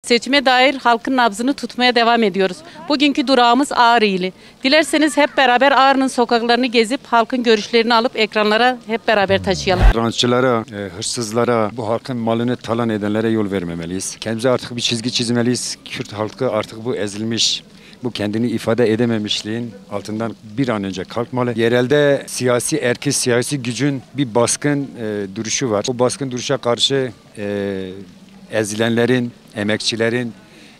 Seçime dair halkın nabzını tutmaya devam ediyoruz. Bugünkü durağımız Ağrı ili. Dilerseniz hep beraber Ağrı'nın sokaklarını gezip halkın görüşlerini alıp ekranlara hep beraber taşıyalım. Rantçılara, hırsızlara, bu halkın malını talan edenlere yol vermemeliyiz. Kendimize artık bir çizgi çizmeliyiz. Kürt halkı artık bu ezilmiş, bu kendini ifade edememişliğin altından bir an önce kalkmalı. Yerelde siyasi gücün bir baskın duruşu var. O baskın duruşa karşı ezilenlerin, emekçilerin,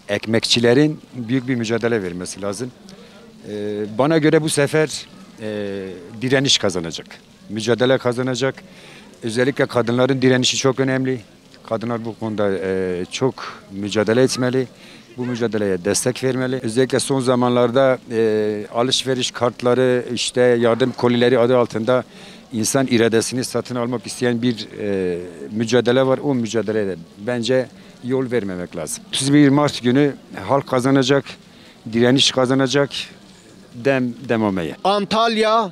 ekmekçilerin büyük bir mücadele vermesi lazım. Bana göre bu sefer direniş kazanacak. Mücadele kazanacak. Özellikle kadınların direnişi çok önemli. Kadınlar bu konuda çok mücadele etmeli. Bu mücadeleye destek vermeli. Özellikle son zamanlarda alışveriş kartları, işte yardım kolileri adı altında insan iradesini satın almak isteyen bir mücadele var. O mücadeleye bence yol vermemek lazım. 31 Mart günü halk kazanacak, direniş kazanacak, dememeye. Antalya,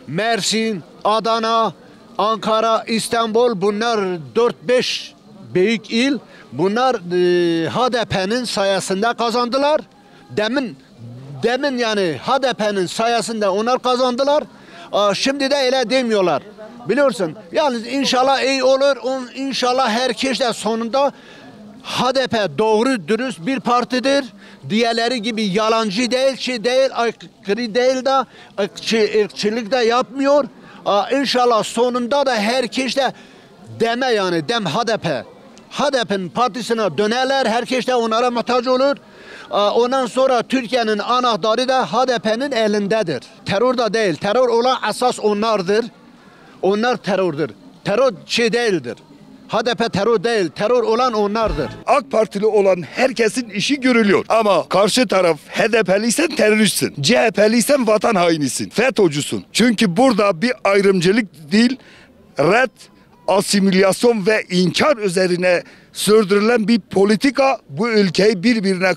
Mersin, Adana, Ankara, İstanbul, bunlar 4-5 büyük il. Bunlar HDP'nin sayesinde kazandılar. Demin yani HDP'nin sayesinde onlar kazandılar. Şimdi de öyle demiyorlar. Biliyorsun. Yani inşallah iyi olur. İnşallah herkes de sonunda HDP doğru dürüst bir partidir. Diğerleri gibi yalancı değil, aykırı değil de ırkçılık da yapmıyor. İnşallah sonunda da herkes de dem HDP. HDP'nin partisine dönerler, herkes de onlara muhtaç olur. Ondan sonra Türkiye'nin anahtarı da HDP'nin elindedir. Terör da değil, terör olan esas onlardır. Onlar terördür. Terör değildir. HDP terör değil, terör olan onlardır. AK Partili olan herkesin işi görülüyor. Ama karşı taraf HDP'liysen teröristsin. CHP'liysen vatan hainisin. FETÖ'cüsün. Çünkü burada bir ayrımcılık değil, red, asimilasyon ve inkar üzerine sürdürülen bir politika bu ülkeyi birbirine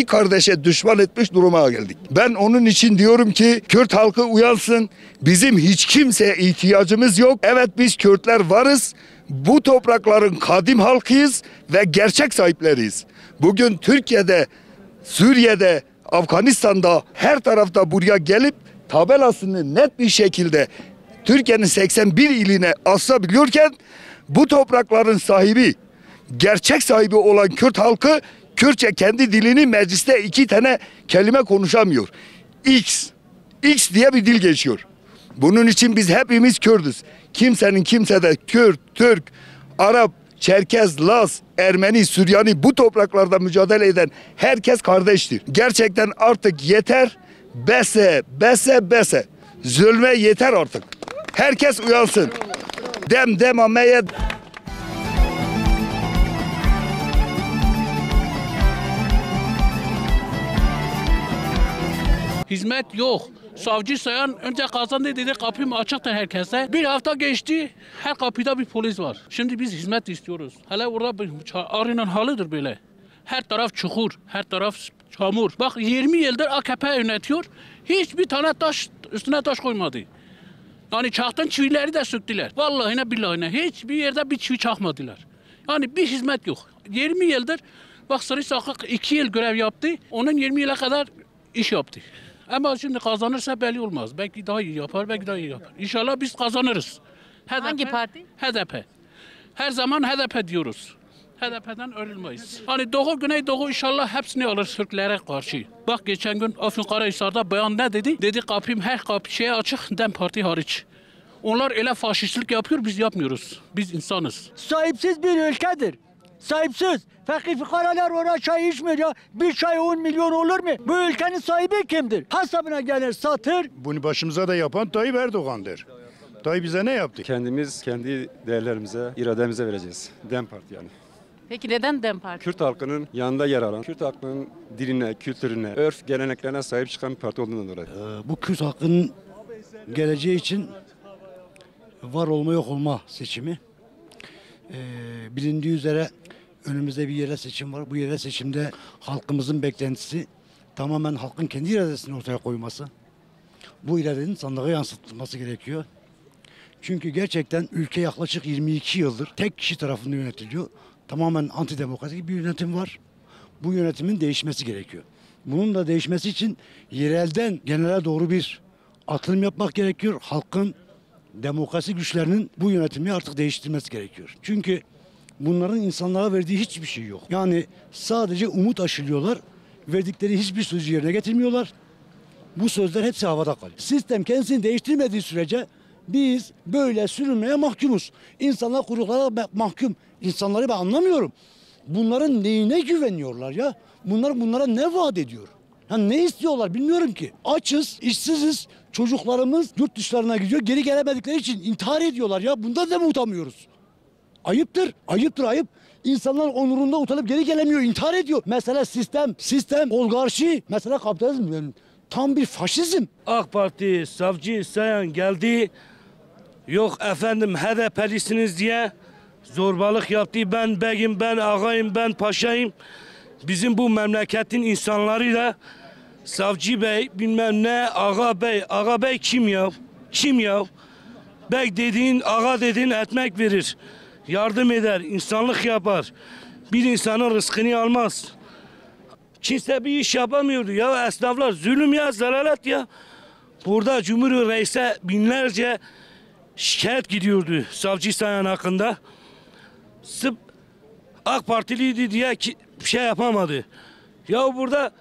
kardeşe düşman etmiş duruma geldik. Ben onun için diyorum ki Kürt halkı uyansın. Bizim hiç kimseye ihtiyacımız yok. Evet biz Kürtler varız. Bu toprakların kadim halkıyız ve gerçek sahipleriyiz. Bugün Türkiye'de, Suriye'de, Afganistan'da her tarafta buraya gelip tabelasını net bir şekilde Türkiye'nin 81 iline asabiliyorken bu toprakların sahibi, gerçek sahibi olan Kürt halkı Kürtçe kendi dilini mecliste 2 tane kelime konuşamıyor. X diye bir dil geçiyor. Bunun için biz hepimiz Kürdüz. Kimsenin kimsede Kürt, Türk, Arap, Çerkez, Laz, Ermeni, Süryani bu topraklarda mücadele eden herkes kardeştir. Gerçekten artık yeter. Bese. Zulme yeter artık. Herkes uyansın. Dememeye. Hizmet yok. Savcı sayan önce kazandı dedi kapım açıktır herkese. Bir hafta geçti her kapıda bir polis var. Şimdi biz hizmet istiyoruz. Hele orada Ağrı'nın halıdır böyle. Her taraf çukur, her taraf çamur. Bak 20 yıldır AKP yönetiyor. Hiçbir tane taş üstüne taş koymadı. Yani çaktın çivileri de söktüler. Vallahi ne billahi ne. Hiçbir yerde bir çivi çakmadılar. Yani bir hizmet yok. 20 yıldır bak Sarı Sakık 2 yıl görev yaptı. Onun 20 yıla kadar iş yaptı. Ama şimdi kazanırsa belli olmaz. Belki daha iyi yapar, belki daha iyi yapar. İnşallah biz kazanırız. Hangi parti? HDP. Her zaman HDP diyoruz. HDP'den örülmeyiz. Hani Doğu, Güneydoğu inşallah hepsini alır Türklere karşı. Bak geçen gün Afyonkarahisar'da beyan ne dedi? Dedi kapım her kapı şeye açık, DEM Parti hariç. Onlar öyle faşistlik yapıyor, biz yapmıyoruz. Biz insanız. Sahipsiz bir ülkedir. Sahipsiz. Fakir fukaralar ona çay içmiyor ya. Bir çay 10 milyon olur mu? Bu ülkenin sahibi kimdir? Hasabına gelir satır. Bunu başımıza da yapan Tayyip Erdoğan'dır. Tayyip bize ne yaptı? Kendimiz kendi değerlerimize, irademize vereceğiz. DEM Parti yani. Peki neden DEM Parti? Kürt halkının yanında yer alan, Kürt halkının diline, kültürüne, örf, geleneklerine sahip çıkan bir parti olduğundan dolayı. Bu Kürt halkının geleceği için var olma yok olma seçimi. Bilindiği üzere önümüzde bir yerel seçim var. Bu yerel seçimde halkımızın beklentisi tamamen halkın kendi iradesini ortaya koyması. Bu iradenin sandığa yansıtılması gerekiyor. Çünkü gerçekten ülke yaklaşık 22 yıldır tek kişi tarafından yönetiliyor. Tamamen antidemokratik bir yönetim var. bu yönetimin değişmesi gerekiyor. Bunun da değişmesi için yerelden genele doğru bir atılım yapmak gerekiyor. Halkın, demokrasi güçlerinin bu yönetimi artık değiştirmesi gerekiyor. Çünkü bunların insanlara verdiği hiçbir şey yok. Yani sadece umut aşılıyorlar. Verdikleri hiçbir sözü yerine getirmiyorlar. Bu sözler hepsi havada kalıyor. Sistem kendisini değiştirmediği sürece biz böyle sürünmeye mahkumuz. İnsanlar kuyruklara mahkum. İnsanları ben anlamıyorum. Bunların neyine güveniyorlar ya? Bunlara ne vaat ediyor? Yani ne istiyorlar bilmiyorum ki. Açız, işsiziz. Çocuklarımız yurt dışlarına gidiyor. Geri gelemedikleri için intihar ediyorlar ya. Bundan da mı utanmıyoruz? Ayıptır. Ayıptır ayıp. İnsanlar onurunda utanıp geri gelemiyor. İntihar ediyor. Mesela sistem, oligarşi. Mesela kapitalizm. Yani tam bir faşizm. AK Parti savcı sayan geldi. Yok efendim HDP'lisiniz diye zorbalık yaptı. Ben beyim, ben ağayım, ben paşayım. Bizim bu memleketin insanları da savcı bey bilmem ne ağa bey kim ya? Kim ya? Bey dediğin ağa dediğin ekmek verir. Yardım eder, insanlık yapar. Bir insanın rızkını almaz. Kimse bir iş yapamıyordu ya, esnaflar zulüm ya, zalalet ya. Burada Cumhurbaşkanı Reis'e binlerce şikayet gidiyordu savcı sayan hakkında. Sırf AK Partiliydi diye bir şey yapamadı. Ya burada